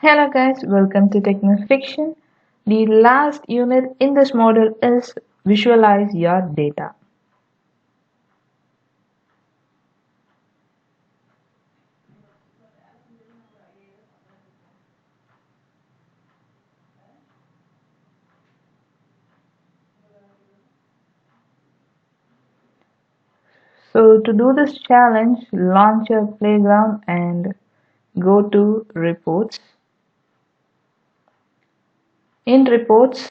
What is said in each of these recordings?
Hello guys, welcome to Techno Fiction. The last unit in this module is visualize your data. So to do this challenge, launch your playground and go to reports. In reports,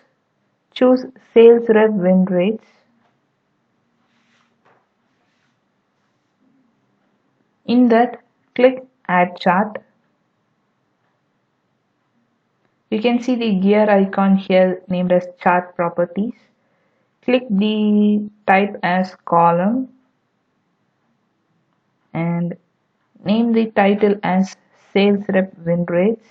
choose sales rep win rates. In that, click add chart. You can see the gear icon here named as chart properties. Click the type as column and name the title as sales rep win rates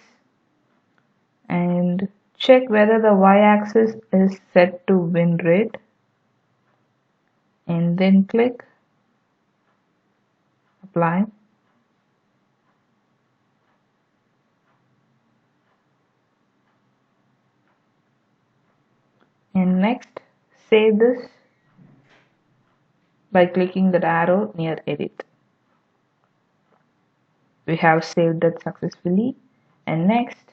and check whether the y-axis is set to win rate and then click apply and next save this by clicking that arrow near edit. We have saved that successfully and next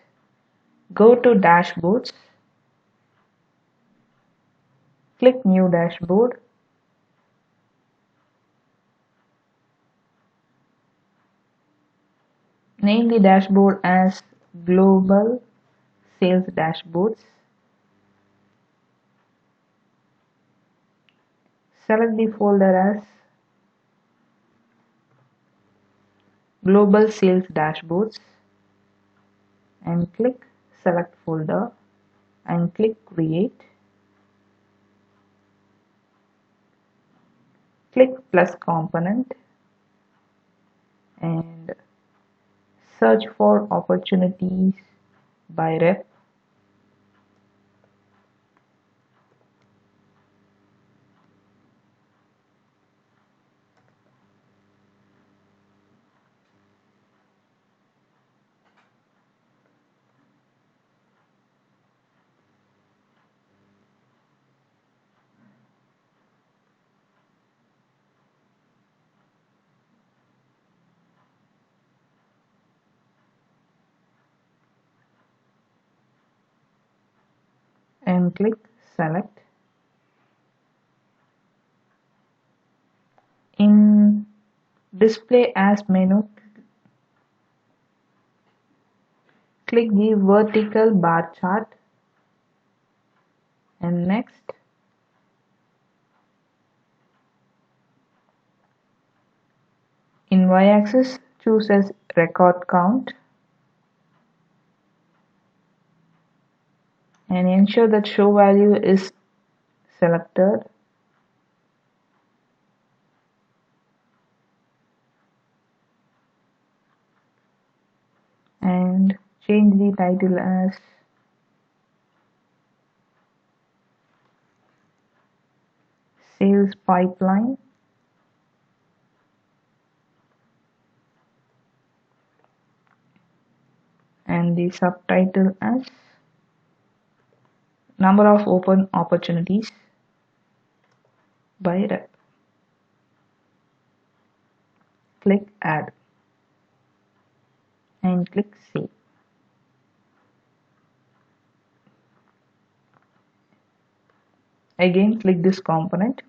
go to dashboards, click new dashboard, name the dashboard as global sales dashboards, select the folder as global sales dashboards and click select folder and click create, click plus component and search for opportunities by rep and click select. In display as menu, click the vertical bar chart and next in y-axis choose as record count and ensure that show value is selected and change the title as sales pipeline and the subtitle as number of open opportunities by rep. Click add and click save. Again click this component,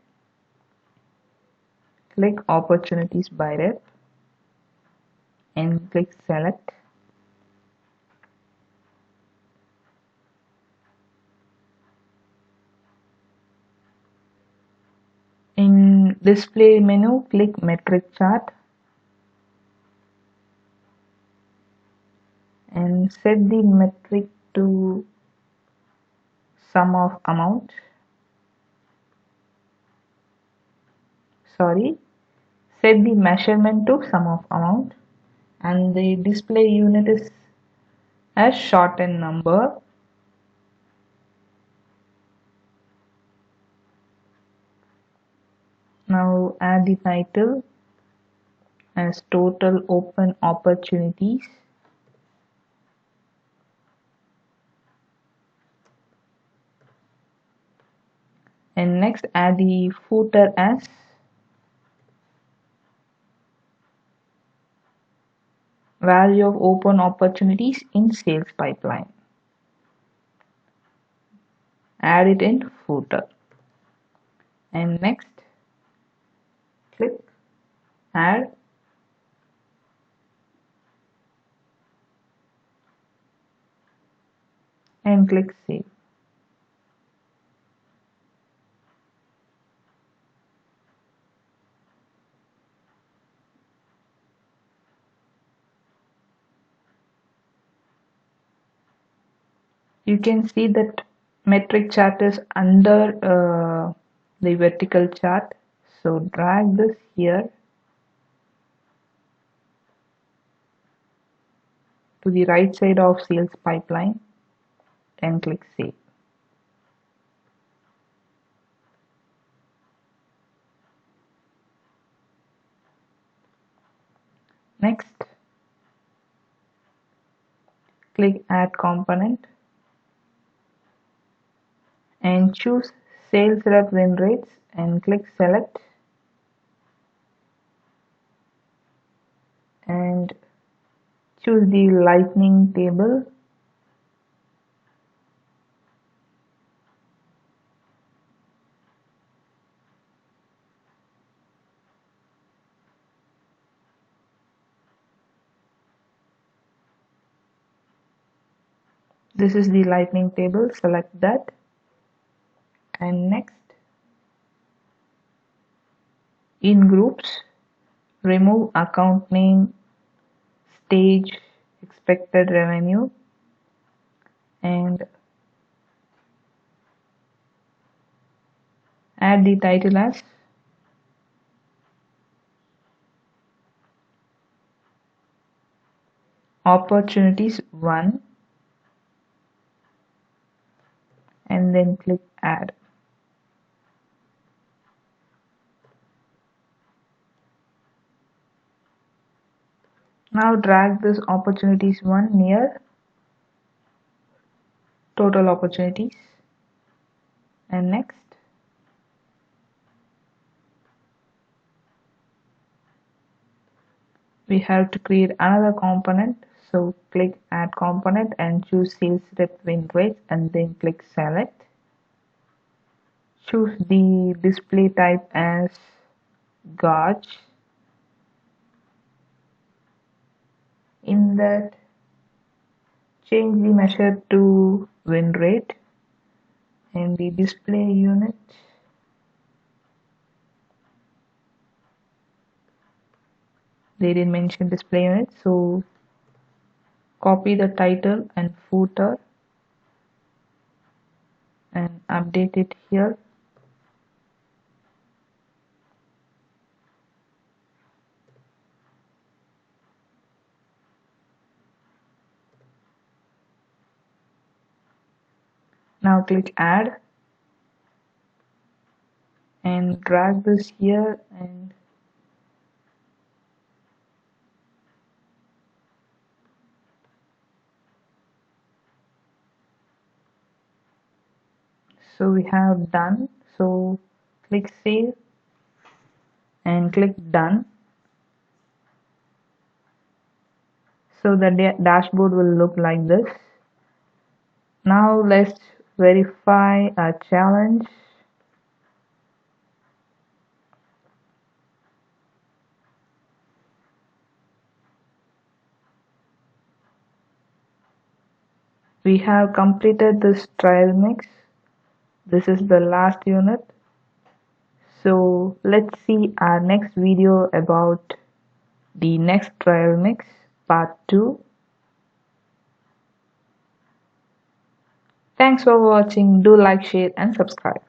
click opportunities by rep and click select in display menu click metric chart and set the metric to sum of amount set the measurement to sum of amount and the display unit is as shortened number. Now add the title as total open opportunities And next add the footer as value of open opportunities in sales pipeline. Add it in footer. And next click add and click save. You can see that metric chart is under the vertical chart. So drag this here to the right side of sales pipeline and click save. Next, click add component and choose sales rep win rates and click select and choose the lightning table. This is the lightning table, select that. And next, in groups, remove account name, stage, expected revenue, and add the title as opportunities 1 and then click add. Now drag this opportunities 1 near total opportunities and next we have to create another component, so click add component and choose sales rep win rates and then click select. Choose the display type as gauge. In that, change the measure to win rate and the display unit they didn't mention display unit, so copy the title and footer and update it here. Now click add and drag this here and so we have done. So click save and click done. So the dashboard will look like this. Now let's verify a challenge. We have completed this trial mix. This is the last unit. So let's see our next video about the next trial mix, part 2. Thanks for watching. Do like, share and subscribe.